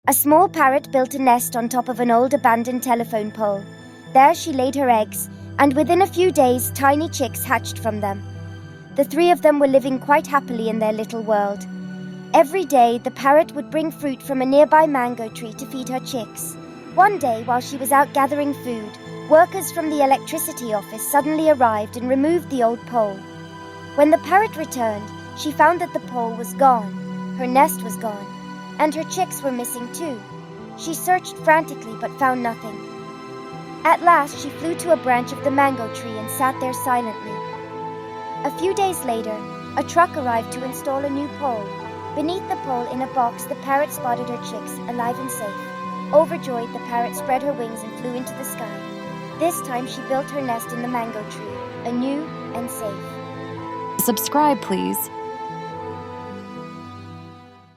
A small parrot built a nest on top of an old abandoned telephone pole. There she laid her eggs, and within a few days, tiny chicks hatched from them. The three of them were living quite happily in their little world. Every day, the parrot would bring fruit from a nearby mango tree to feed her chicks. One day, while she was out gathering food, workers from the electricity office suddenly arrived and removed the old pole. When the parrot returned, she found that the pole was gone, her nest was gone, and her chicks were missing too. She searched frantically but found nothing. At last, she flew to a branch of the mango tree and sat there silently. A few days later, a truck arrived to install a new pole. Beneath the pole in a box, the parrot spotted her chicks, alive and safe. Overjoyed, the parrot spread her wings and flew into the sky. This time she built her nest in the mango tree, anew and safe. Subscribe, please.